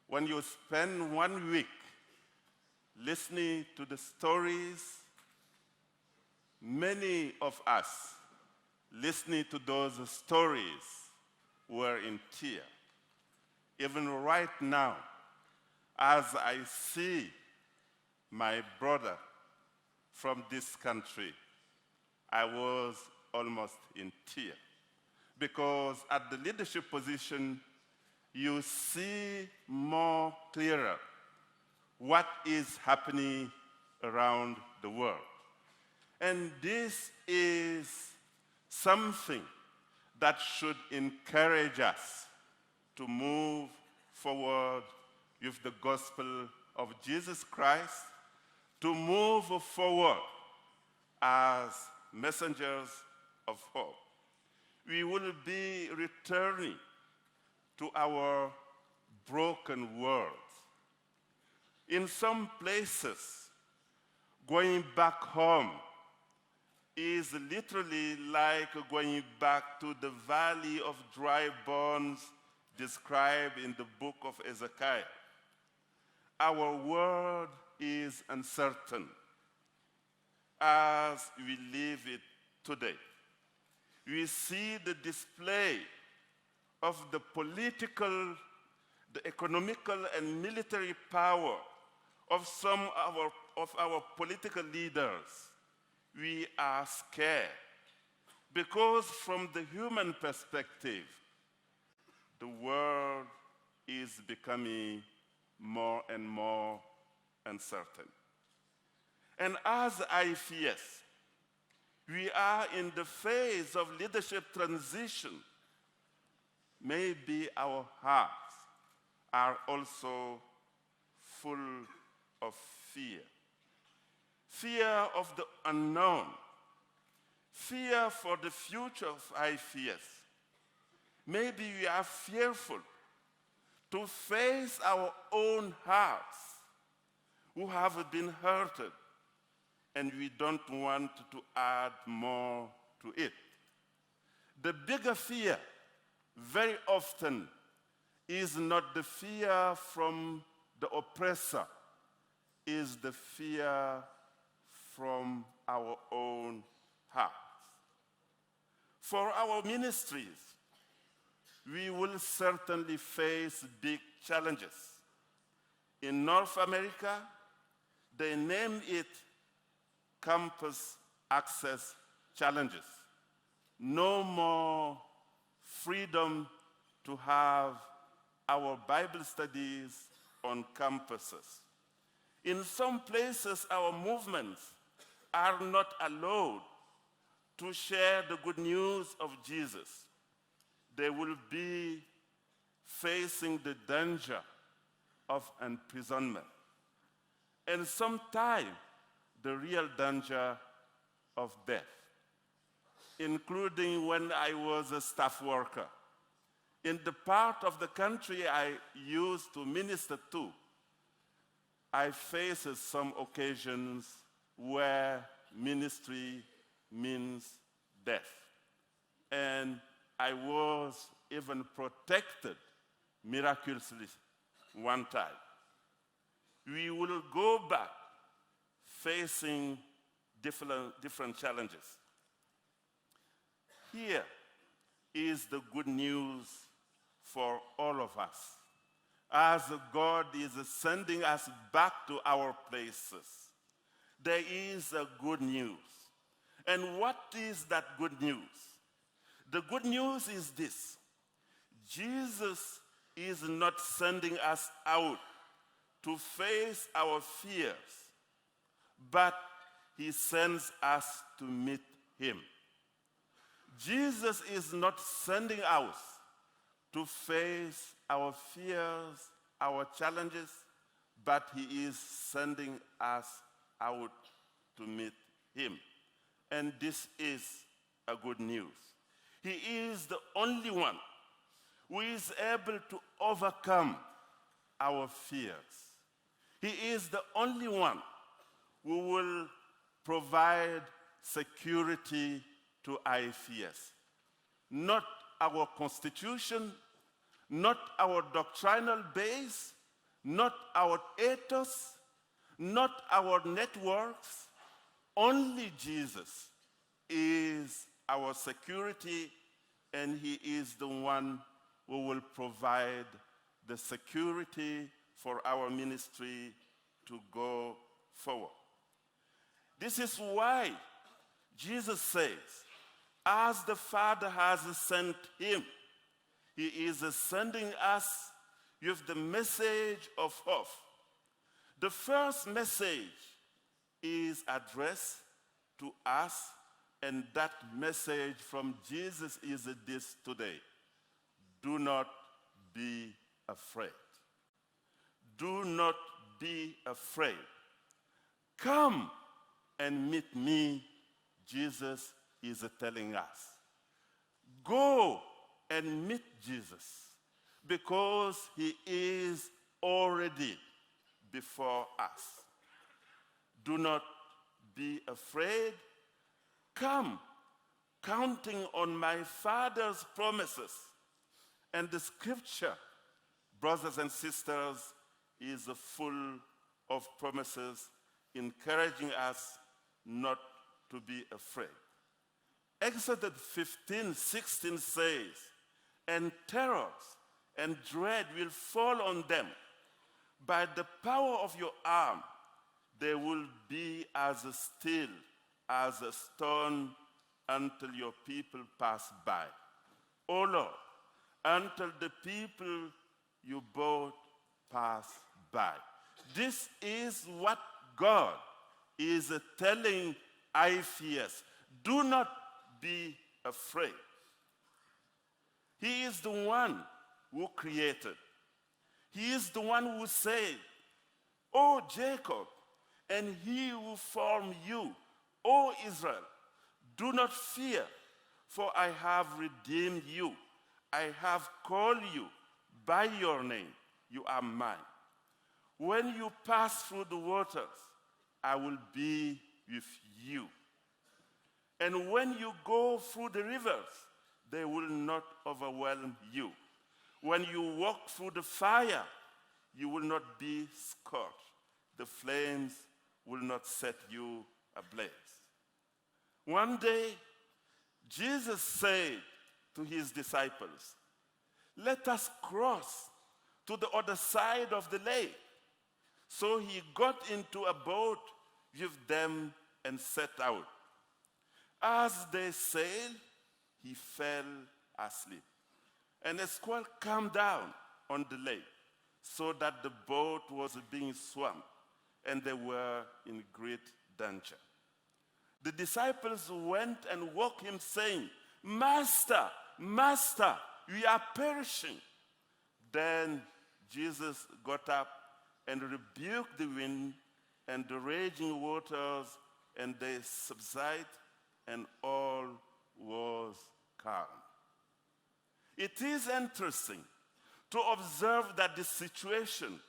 when you spend 1 week listening to the stories, many of us listening to those stories were in tears. Even right now, as I see my brother from this country, I was almost in tears. Because at the leadership position, you see more clearer what is happening around the world. And this is something that should encourage us to move forward with the gospel of Jesus Christ, to move forward as messengers of hope. We will be returning to our broken world. In some places, going back home is literally like going back to the valley of dry bones described in the book of Ezekiel. Our world is uncertain as we live it today. We see the display of the political, the economical, and military power of some of our political leaders. We are scared because from the human perspective, the world is becoming more and more uncertain. And as IFES, we are in the phase of leadership transition. Maybe our hearts are also full of fear. Fear of the unknown. Fear for the future of IFES. Maybe we are fearful to face our own hearts who have been hurted, and we don't want to add more to it. The bigger fear very often is not the fear from the oppressor, is the fear from our own hearts. For our ministries, we will certainly face big challenges. In North America, they name it campus access challenges. No more freedom to have our Bible studies on campuses. In some places, our movements are not allowed to share the good news of Jesus. They will be facing the danger of imprisonment, and sometimes the real danger of death, including when I was a staff worker. In the part of the country I used to minister to, I faced some occasions where ministry means death. And I was even protected miraculously one time. We will go back facing different challenges. Here is the good news for all of us. As God is sending us back to our places, there is a good news. And what is that good news? The good news is this: Jesus is not sending us out to face our fears, but he sends us to meet him. Jesus is not sending us to face our fears, our challenges, but he is sending us out to meet him. And this is a good news. He is the only one who is able to overcome our fears. He is the only one who will provide security to IFES. Not our constitution, not our doctrinal base, not our ethos, not our networks. Only Jesus is our security, and he is the one who will provide the security for our ministry to go forward. This is why Jesus says, as the Father has sent him, he is sending us with the message of hope. The first message is addressed to us, and that message from Jesus is this today: do not be afraid. Do not be afraid. Come and meet me, Jesus is telling us. Go and meet Jesus, because he is already before us. Do not be afraid. Come, counting on my Father's promises. And the scripture, brothers and sisters, is full of promises encouraging us not to be afraid. Exodus 15:16 says, and terrors and dread will fall on them. By the power of your arm, they will be as still as a stone until your people pass by. O Lord, until the people you brought pass by. This is what God is telling IFES. Do not be afraid. He is the one who created. He is the one who said, O Jacob, and he who formed you, O Israel, do not fear, for I have redeemed you. I have called you by your name. You are mine. When you pass through the waters, I will be with you. And when you go through the rivers, they will not overwhelm you. When you walk through the fire, you will not be scorched. The flames will not set you ablaze. One day, Jesus said to his disciples, let us cross to the other side of the lake. So he got into a boat with them and set out. As they sailed, he fell asleep. And a squall came down on the lake, so that the boat was being swamped, and they were in great danger. The disciples went and woke him, saying, Master, Master, we are perishing. Then Jesus got up and rebuked the wind and the raging waters, and they subsided, and all was calm. It is interesting to observe that the situation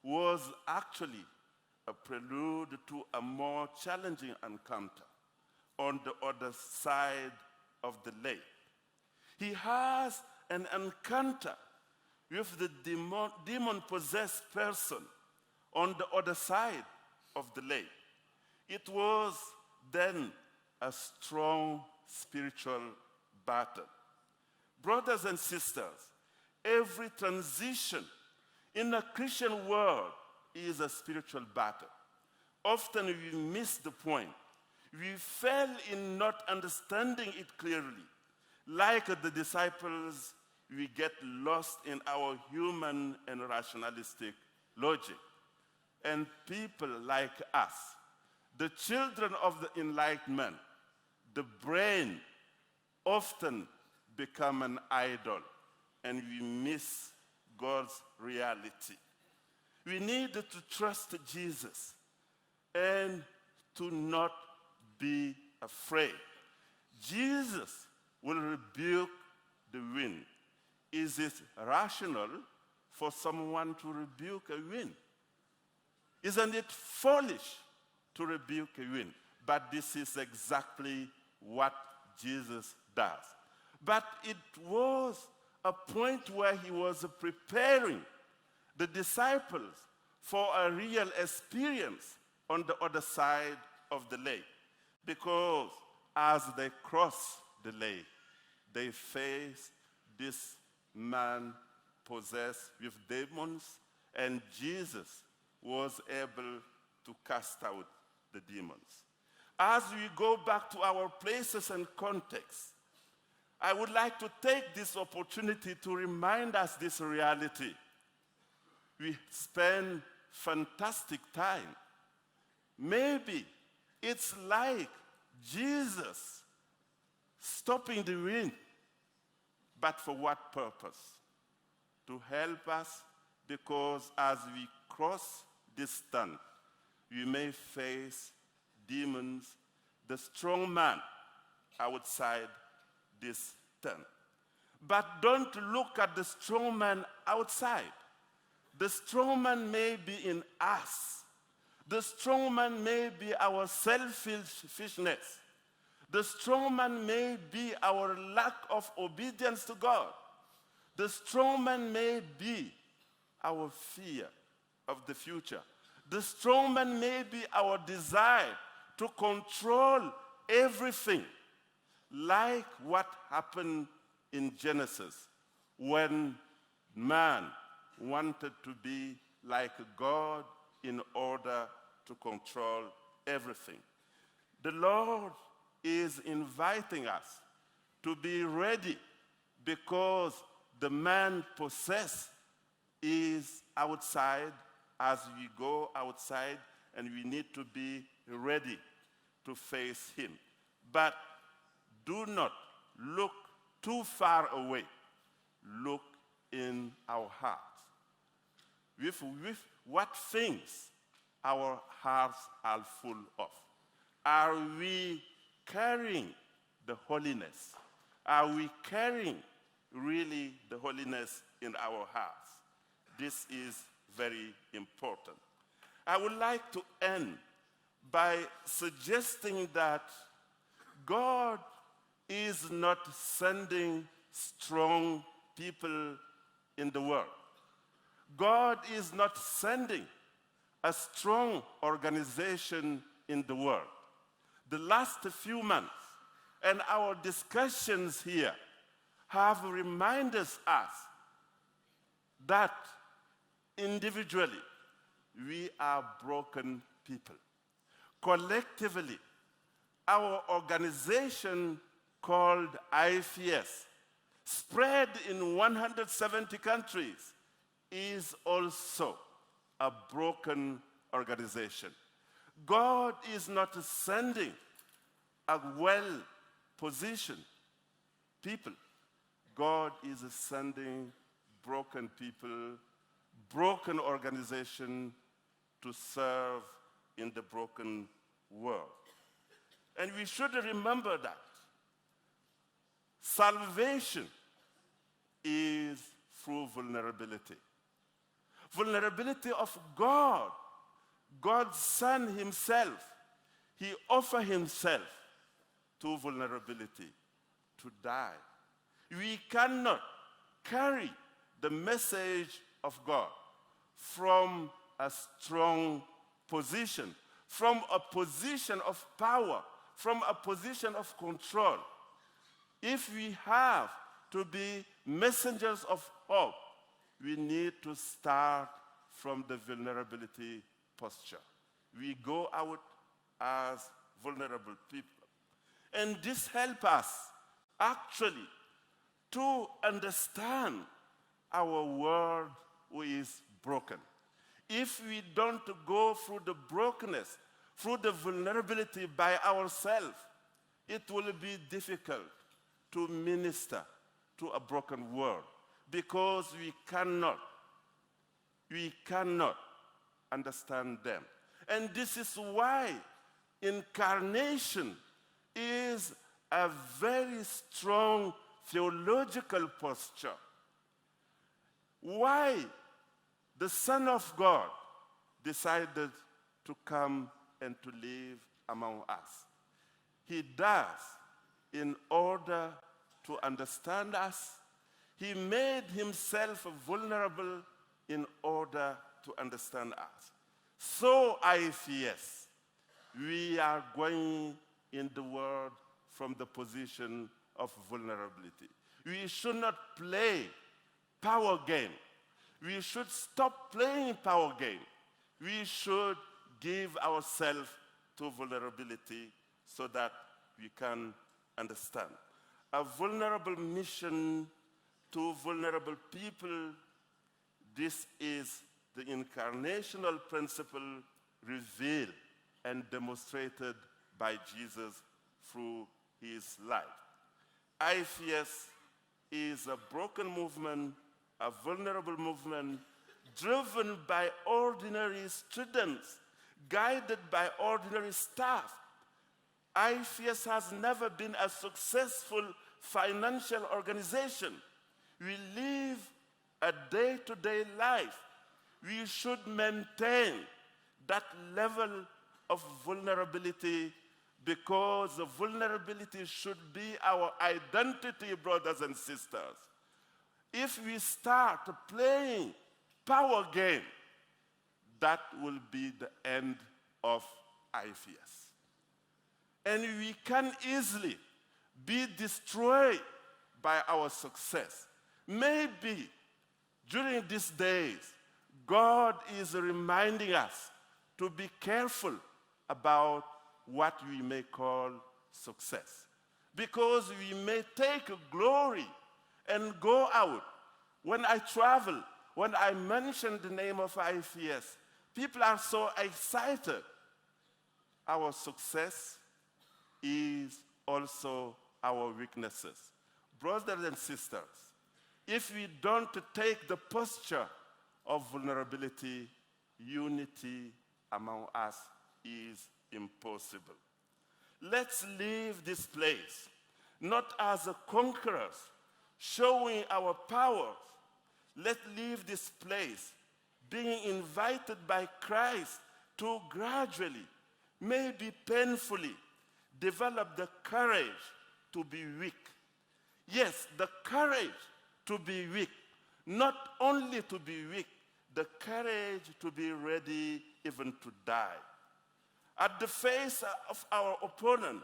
was actually a prelude to a more challenging encounter on the other side of the lake. He has an encounter with the demon-possessed person on the other side of the lake. It was then a strong spiritual battle. Brothers and sisters, every transition in a Christian world is a spiritual battle. Often we miss the point. We fail in not understanding it clearly. Like the disciples, we get lost in our human and rationalistic logic. And people like us, the children of the Enlightenment, the brain often become an idol, and we miss God's reality. We need to trust Jesus and to not be afraid. Jesus will rebuke the wind. Is it rational for someone to rebuke a wind? Isn't it foolish to rebuke a wind? But this is exactly what Jesus does. But it was a point where he was preparing the disciples for a real experience on the other side of the lake. Because as they crossed the lake, they faced this man possessed with demons, and Jesus was able to cast out the demons. As we go back to our places and context, I would like to take this opportunity to remind us this reality. We spend fantastic time. Maybe it's like Jesus stopping the wind, but for what purpose? To help us, because as we cross this tunnel, we may face demons, the strong man outside this tent. But don't look at the strong man outside. The strong man may be in us. The strong man may be our selfishness. The strong man may be our lack of obedience to God. The strong man may be our fear of the future. The strong man may be our desire to control everything, like what happened in Genesis when man wanted to be like God in order to control everything. The Lord is inviting us to be ready, because the man possessed is outside as we go outside, and we need to be ready to face him. But do not look too far away. Look in our hearts. With what things our hearts are full of? Are we carrying the holiness? Are we carrying really the holiness in our hearts? This is very important. I would like to end by suggesting that God is not sending strong people in the world. God is not sending a strong organization in the world. The last few months and our discussions here have reminded us that individually we are broken people. Collectively, our organization called IFES, spread in 170 countries, is also a broken organization. God is not sending a well-positioned people. God is sending broken people, broken organization to serve in the broken world. And we should remember that salvation is through vulnerability. Vulnerability of God. God's Son himself, he offered himself to vulnerability, to die. We cannot carry the message of God from a strong position, from a position of power, from a position of control. If we have to be messengers of hope, we need to start from the vulnerability posture. We go out as vulnerable people. And this helps us actually to understand our world is broken. If we don't go through the brokenness, through the vulnerability by ourselves, it will be difficult to minister to a broken world, because we cannot understand them. And this is why incarnation is a very strong theological posture. Why the Son of God decided to come and to live among us. He does in order to understand us. He made himself vulnerable in order to understand us. So IFES, we are going in the world from the position of vulnerability. We should not play power game. We should stop playing power game. We should give ourselves to vulnerability so that we can understand. A vulnerable mission to vulnerable people, this is the incarnational principle revealed and demonstrated by Jesus through his life. IFES is a broken movement, a vulnerable movement, driven by ordinary students, guided by ordinary staff. IFES has never been a successful financial organization. We live a day-to-day life. We should maintain that level of vulnerability because the vulnerability should be our identity, brothers and sisters. If we start playing power game, that will be the end of IFES. And we can easily be destroyed by our success. Maybe during these days, God is reminding us to be careful about what we may call success. Because we may take glory and go out. When I travel, when I mention the name of IFES, people are so excited. Our success is also our weaknesses. Brothers and sisters, if we don't take the posture of vulnerability, unity among us is impossible. Let's leave this place not as conquerors, showing our powers. Let's leave this place being invited by Christ to gradually, maybe painfully, develop the courage to be weak. Yes, the courage to be weak. Not only to be weak, the courage to be ready even to die. At the face of our opponent,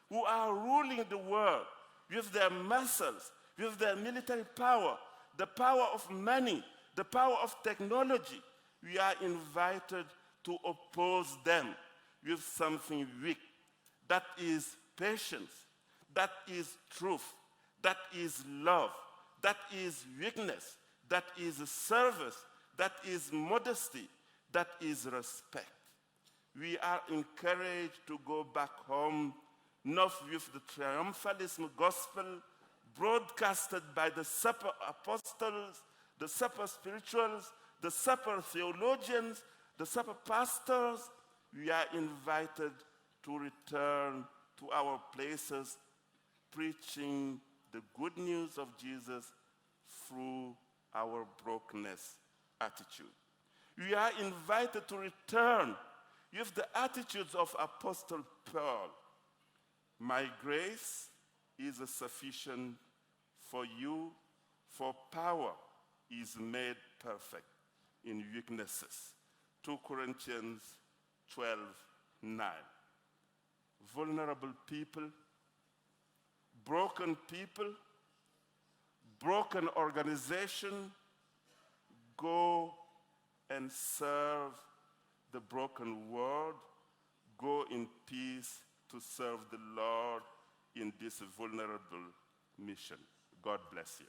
who are ruling the world with their muscles, with their military power, the power of money, the power of technology, we are invited to oppose them with something weak. That is patience, that is truth, that is love, that is weakness, that is service, that is modesty, that is respect. We are encouraged to go back home, not with the triumphalism gospel broadcasted by the supper apostles, the supper spirituals, the supper theologians, the supper pastors. We are invited to return to our places, preaching the good news of Jesus through our brokenness attitude. We are invited to return with the attitudes of Apostle Paul. My grace is sufficient for you, for power is made perfect in weaknesses. 2 Corinthians 12:9. Vulnerable people, broken organization, go and serve the broken world. Go in peace to serve the Lord in this vulnerable mission. God bless you.